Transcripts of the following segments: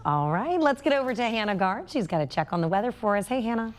All right, let's get over to Hannah Gard. She's got a check on the weather for us. Hey, Hannah.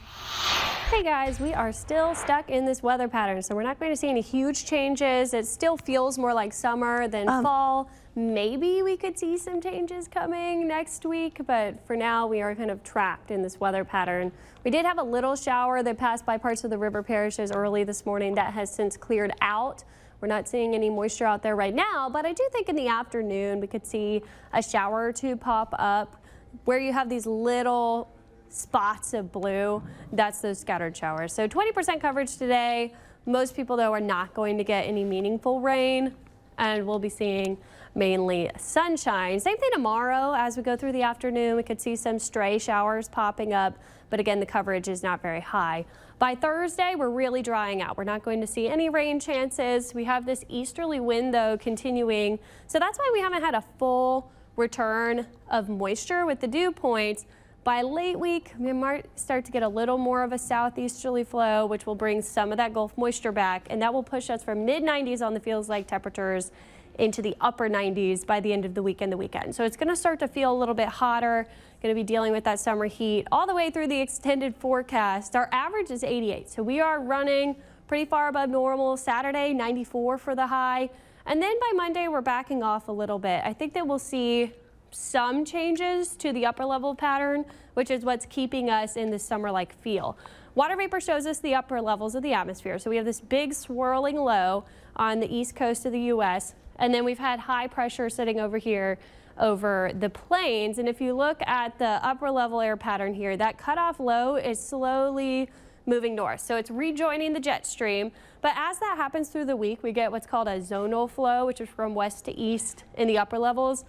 Hey guys, we are still stuck in this weather pattern, so we're not going to see any huge changes. It still feels more like summer than fall. Maybe we could see some changes coming next week, but for now we are kind of trapped in this weather pattern. We did have a little shower that passed by parts of the river parishes early this morning that has since cleared out. We're not seeing any moisture out there right now, but I do think in the afternoon we could see a shower or two pop up where you have these little spots of blue. That's those scattered showers. So 20% coverage today. Most people though are not going to get any meaningful rain, and we'll be seeing mainly sunshine. Same thing tomorrow as we go through the afternoon. We could see some stray showers popping up, but again the coverage is not very high. By Thursday we're really drying out. We're not going to see any rain chances. We have this easterly wind though continuing, so that's why we haven't had a full return of moisture with the dew points. By late week, we might start to get a little more of a southeasterly flow, which will bring some of that Gulf moisture back, and that will push us from mid-90s on the feels like temperatures into the upper 90s by the end of the week and the weekend. So it's going to start to feel a little bit hotter, going to be dealing with that summer heat all the way through the extended forecast. Our average is 88, so we are running pretty far above normal. Saturday, 94 for the high, and then by Monday, we're backing off a little bit. I think that we'll see some changes to the upper level pattern, which is what's keeping us in this summer-like feel. Water vapor shows us the upper levels of the atmosphere. So we have this big swirling low on the east coast of the U.S. and then we've had high pressure sitting over here over the plains. And if you look at the upper level air pattern here, that cutoff low is slowly moving north. So it's rejoining the jet stream. But as that happens through the week, we get what's called a zonal flow, which is from west to east in the upper levels.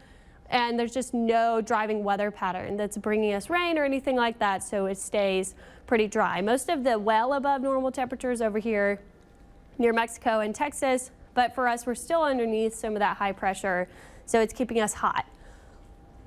And there's just no driving weather pattern that's bringing us rain or anything like that, so it stays pretty dry. Most of the well above normal temperatures over here near Mexico and Texas, but for us, we're still underneath some of that high pressure, so it's keeping us hot.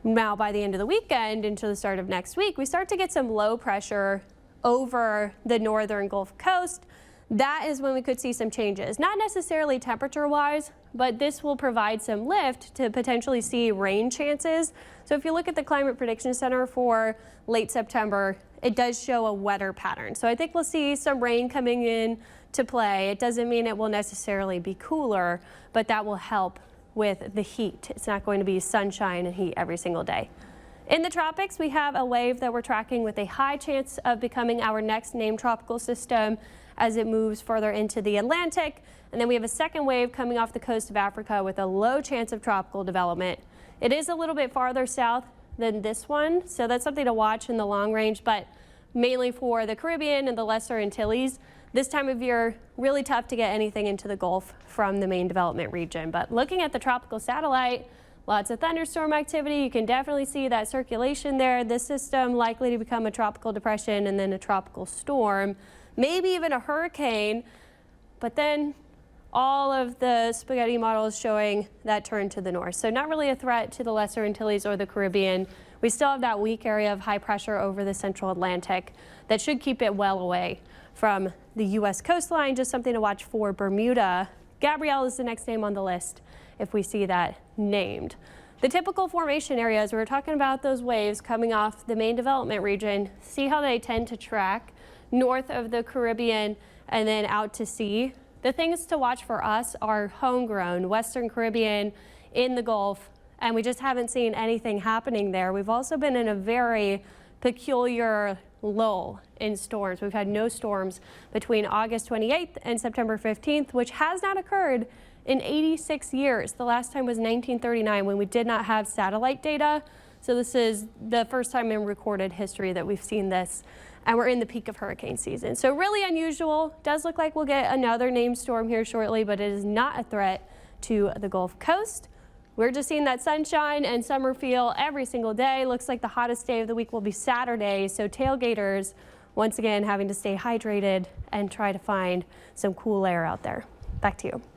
Now, by the end of the weekend into the start of next week, we start to get some low pressure over the northern Gulf Coast. That is when we could see some changes, not necessarily temperature-wise, but this will provide some lift to potentially see rain chances. So if you look at the Climate Prediction Center for late September, it does show a wetter pattern. So I think we'll see some rain coming in to play. It doesn't mean it will necessarily be cooler, but that will help with the heat. It's not going to be sunshine and heat every single day. In the tropics, we have a wave that we're tracking with a high chance of becoming our next named tropical system as it moves further into the Atlantic. And then we have a second wave coming off the coast of Africa with a low chance of tropical development. It is a little bit farther south than this one, so that's something to watch in the long range, but mainly for the Caribbean and the Lesser Antilles. This time of year, really tough to get anything into the Gulf from the main development region. But looking at the tropical satellite, lots of thunderstorm activity. You can definitely see that circulation there. This system likely to become a tropical depression and then a tropical storm, maybe even a hurricane, but then all of the spaghetti models showing that turn to the north. So not really a threat to the Lesser Antilles or the Caribbean. We still have that weak area of high pressure over the central Atlantic that should keep it well away from the U.S. coastline. Just something to watch for Bermuda. Gabrielle is the next name on the list if we see that named. The typical formation areas, we were talking about those waves coming off the main development region. See how they tend to track north of the Caribbean and then out to sea. The things to watch for us are homegrown, Western Caribbean, in the Gulf, and we just haven't seen anything happening there. We've also been in a very peculiar lull in storms. We've had no storms between August 28th and September 15th, which has not occurred in 86 years. The last time was 1939 when we did not have satellite data. So this is the first time in recorded history that we've seen this. And we're in the peak of hurricane season. So really unusual. Does look like we'll get another named storm here shortly, but it is not a threat to the Gulf Coast. We're just seeing that sunshine and summer feel every single day. Looks like the hottest day of the week will be Saturday. So tailgaters, once again, having to stay hydrated and try to find some cool air out there. Back to you.